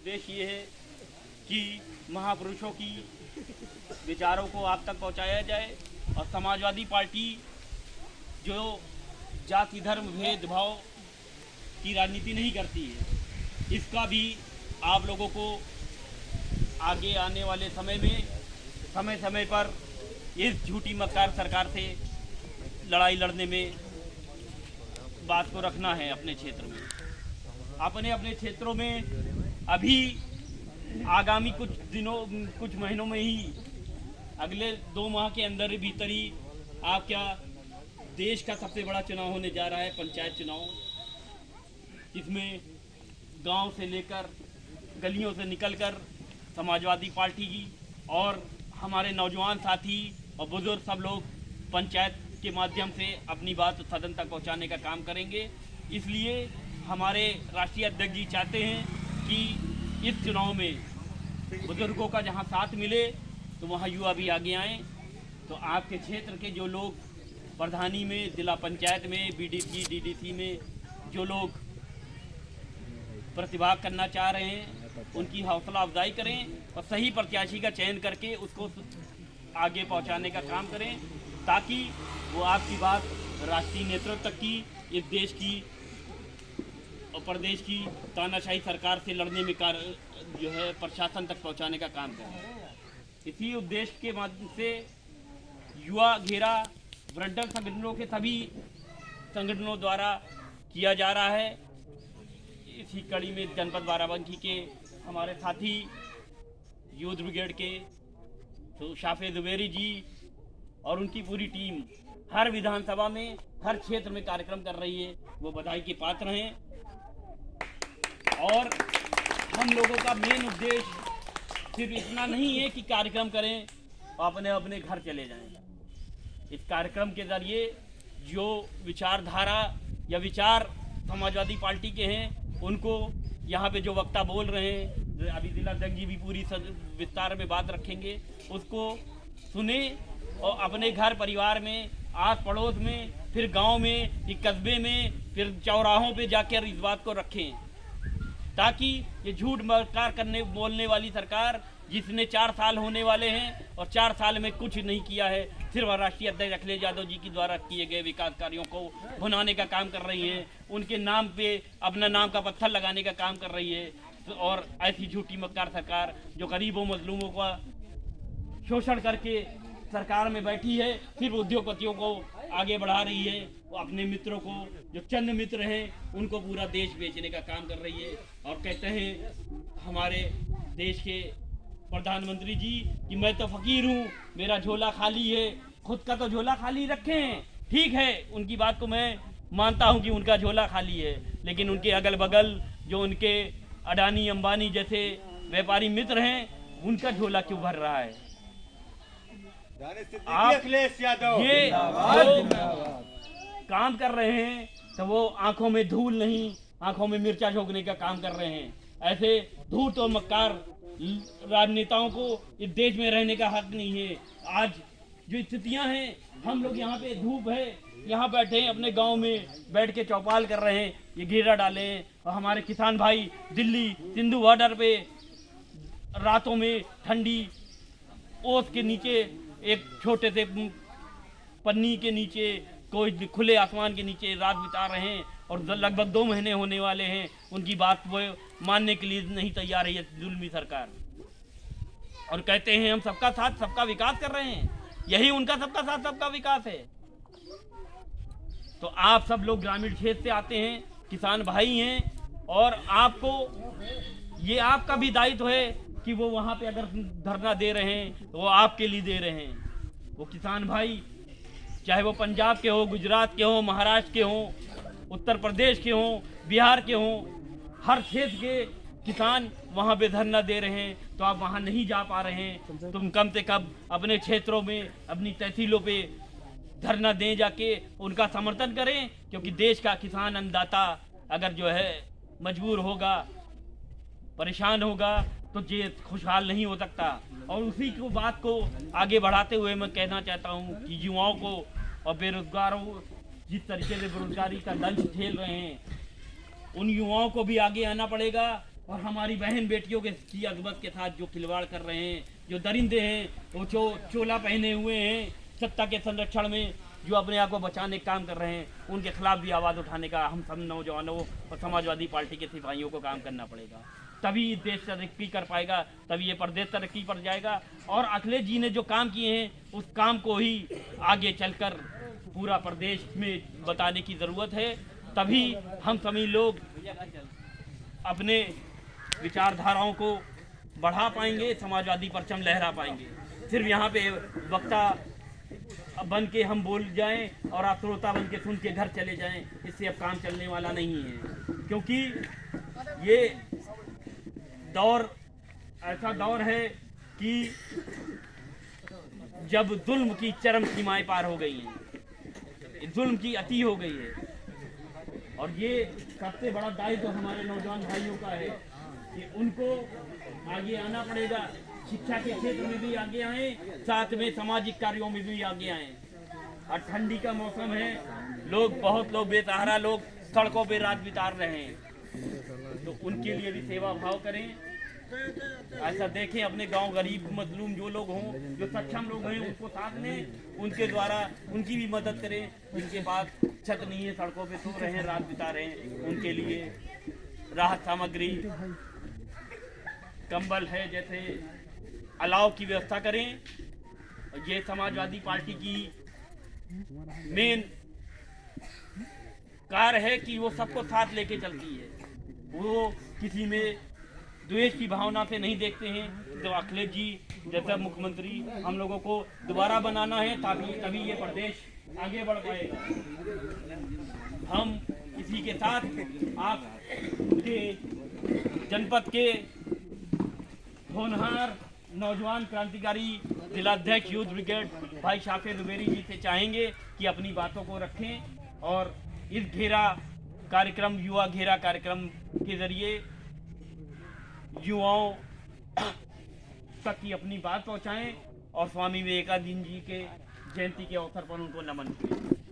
उद्देश्य ये है कि महापुरुषों की विचारों को आप तक पहुंचाया जाए और समाजवादी पार्टी जो जाति धर्म भेदभाव की राजनीति नहीं करती है, इसका भी आप लोगों को आगे आने वाले समय में समय समय पर इस झूठी मक्कार सरकार से लड़ाई लड़ने में बात को रखना है। अपने क्षेत्र में अपने क्षेत्रों में अभी आगामी कुछ महीनों में ही अगले 2 माह के अंदर भीतर ही आपका देश का सबसे बड़ा चुनाव होने जा रहा है, पंचायत चुनाव। इसमें गांव से लेकर गलियों से निकलकर समाजवादी पार्टी की और हमारे नौजवान साथी और बुजुर्ग सब लोग पंचायत के माध्यम से अपनी बात सदन तक पहुंचाने का काम करेंगे। इसलिए हमारे राष्ट्रीय अध्यक्ष जी चाहते हैं कि इस चुनाव में बुजुर्गों का जहां साथ मिले तो वहां युवा भी आगे आएँ। तो आपके क्षेत्र के जो लोग प्रधानी में, जिला पंचायत में, बीडीसी डीडीसी में जो लोग प्रतिभाग करना चाह रहे हैं उनकी हौसला अफजाई करें और सही प्रत्याशी का चयन करके उसको आगे पहुंचाने का काम करें, ताकि वो आपकी बात राष्ट्रीय नेतृत्व तक की, इस देश की और प्रदेश की तानाशाही सरकार से लड़ने में जो है प्रशासन तक पहुंचाने का काम करें। इसी उद्देश्य के माध्यम से युवा घेरा वृद्धजन संगठनों के सभी संगठनों द्वारा किया जा रहा है। इसी कड़ी में जनपद बाराबंकी के हमारे साथी यूथ ब्रिगेड के तो शाफे जुबेरी जी और उनकी पूरी टीम हर विधानसभा में, हर क्षेत्र में कार्यक्रम कर रही है, वो बधाई के पात्र हैं। और हम लोगों का मेन उद्देश्य सिर्फ इतना नहीं है कि कार्यक्रम करें और अपने अपने घर चले जाएं। इस कार्यक्रम के जरिए जो विचारधारा या विचार समाजवादी पार्टी के हैं उनको यहाँ पे जो वक्ता बोल रहे हैं, अभी जिला अध्यक्ष जी भी पूरी विस्तार में बात रखेंगे, उसको सुने और अपने घर परिवार में, आस पड़ोस में, फिर गांव में, एक कस्बे में, फिर चौराहों पे जाकर इस बात को रखें, ताकि ये झूठ मक्कार बोलने वाली सरकार जिसने 4 साल होने वाले हैं और 4 साल में कुछ नहीं किया है, सिर्फ राष्ट्रीय अध्यक्ष अखिलेश यादव जी के द्वारा किए गए विकास कार्यों को भुनाने का काम कर रही है, उनके नाम पे अपना नाम का पत्थर लगाने का काम कर रही है। और ऐसी झूठी मक्कार सरकार जो गरीबों मजलूमों का शोषण करके सरकार में बैठी है, सिर्फ उद्योगपतियों को आगे बढ़ा रही है, वो अपने मित्रों को, जो चंद मित्र हैं, उनको पूरा देश बेचने का काम कर रही है। और कहते हैं हमारे देश के प्रधानमंत्री जी कि मैं तो फकीर हूँ, मेरा झोला खाली है। खुद का तो झोला खाली रखें, ठीक है, उनकी बात को मैं मानता हूँ कि उनका झोला खाली है, लेकिन उनके अगल बगल जो उनके अडानी अंबानी जैसे व्यापारी मित्र हैं, उनका झोला क्यों भर रहा है? आप अखिलेश यादव ये जो काम कर रहे हैं तो वो आंखों में धूल नहीं, आंखों में मिर्चा झोंकने का काम कर रहे हैं। ऐसे धूर्त और मक्कार राजनेताओं को इस देश में रहने का हक नहीं है। आज जो स्थितियां हैं, हम लोग यहाँ पे धूप है, यहाँ बैठे हैं, अपने गांव में बैठ के चौपाल कर रहे हैं, ये घेरा डाले हैं, और हमारे किसान भाई दिल्ली सिंधु बॉर्डर पे रातों में ठंडी ओस के नीचे, एक छोटे से पन्नी के नीचे, कोई खुले आसमान के नीचे रात बिता रहे हैं, और लगभग 2 महीने होने वाले हैं, उनकी बात वो मानने के लिए नहीं तैयार है ये जुल्मी सरकार। और कहते हैं हम सबका साथ सबका विकास कर रहे हैं, यही उनका सबका साथ सबका विकास है। तो आप सब लोग ग्रामीण क्षेत्र से आते हैं, किसान भाई हैं, और आपको ये आपका भी दायित्व है कि वो वहाँ पे अगर धरना दे रहे हैं तो वो आपके लिए दे रहे हैं। वो किसान भाई चाहे वो पंजाब के हो, गुजरात के हो, महाराष्ट्र के हो, उत्तर प्रदेश के हो, बिहार के हो, हर क्षेत्र के किसान वहाँ पे धरना दे रहे हैं, तो आप वहाँ नहीं जा पा रहे हैं, तुम कम से कम अपने क्षेत्रों में, अपनी तहसीलों पे धरना दें, जाके उनका समर्थन करें, क्योंकि देश का किसान अन्नदाता अगर जो है मजबूर होगा, परेशान होगा, तो ये खुशहाल नहीं हो सकता। और उसी को बात को आगे बढ़ाते हुए मैं कहना चाहता हूँ कि युवाओं को और बेरोजगारों, जिस तरीके से बेरोजगारी का दंश झेल रहे हैं, उन युवाओं को भी आगे आना पड़ेगा, और हमारी बहन बेटियों की अजमत के साथ जो खिलवाड़ कर रहे हैं, जो दरिंदे हैं, वो चोला पहने हुए हैं, सत्ता के संरक्षण में जो अपने आप को बचाने का काम कर रहे हैं, उनके खिलाफ भी आवाज़ उठाने का हम सब नौजवानों और समाजवादी पार्टी के सिपाहियों को काम करना पड़ेगा। तभी देश तरक्की कर पाएगा, तभी ये प्रदेश तरक्की पर जाएगा। और अखिलेश जी ने जो काम किए हैं उस काम को ही आगे चलकर पूरा प्रदेश में बताने की ज़रूरत है। तभी हम सभी लोग अपने विचारधाराओं को बढ़ा पाएंगे, समाजवादी परचम लहरा पाएंगे। सिर्फ यहाँ पे वक्ता बन के हम बोल जाएं और आप श्रोता बन के सुन के घर चले जाएं, इससे अब काम चलने वाला नहीं है। क्योंकि ये दौर ऐसा दौर है कि जब जुल्म की चरम सीमाएं पार हो गई हैं, जुल्म की अति हो गई है। और ये सबसे बड़ा दायित्व तो हमारे नौजवान भाइयों का है कि उनको आगे आना पड़ेगा। शिक्षा के क्षेत्र में भी आगे आए, साथ में सामाजिक कार्यों में भी आगे आए। और ठंडी का मौसम है, बहुत लोग बेसहारा लोग सड़कों पे रात बिता रहे हैं, तो उनके लिए भी सेवा भाव करें। ऐसा देखें अपने गांव गरीब मजलूम जो लोग हों, जो सक्षम लोग हैं, उनको साथ लें, उनके द्वारा उनकी भी मदद करें। जिनके पास छत नहीं है, सड़कों पे सो रहे हैं, रात बिता रहे हैं, उनके लिए राहत सामग्री, कंबल है जैसे अलाव की व्यवस्था करें। ये समाजवादी पार्टी की मेन कार्य है कि वो सबको साथ लेके चलती है। वो किसी में द्वेष की भावना से नहीं देखते हैं। तो अखिलेश जी जैसा मुख्यमंत्री हम लोगों को दोबारा बनाना है, तभी ये प्रदेश आगे बढ़ पाएगा। हम इसी के साथ आपके जनपद के होनहार नौजवान क्रांतिकारी जिलाध्यक्ष यूथ ब्रिगेड भाई शाफिर जुबेरी जी से चाहेंगे कि अपनी बातों को रखें और इस युवा घेरा कार्यक्रम के जरिए युवाओं तक की अपनी बात पहुंचाएं और स्वामी विवेकानंद जी के जयंती के अवसर पर उनको नमन करें।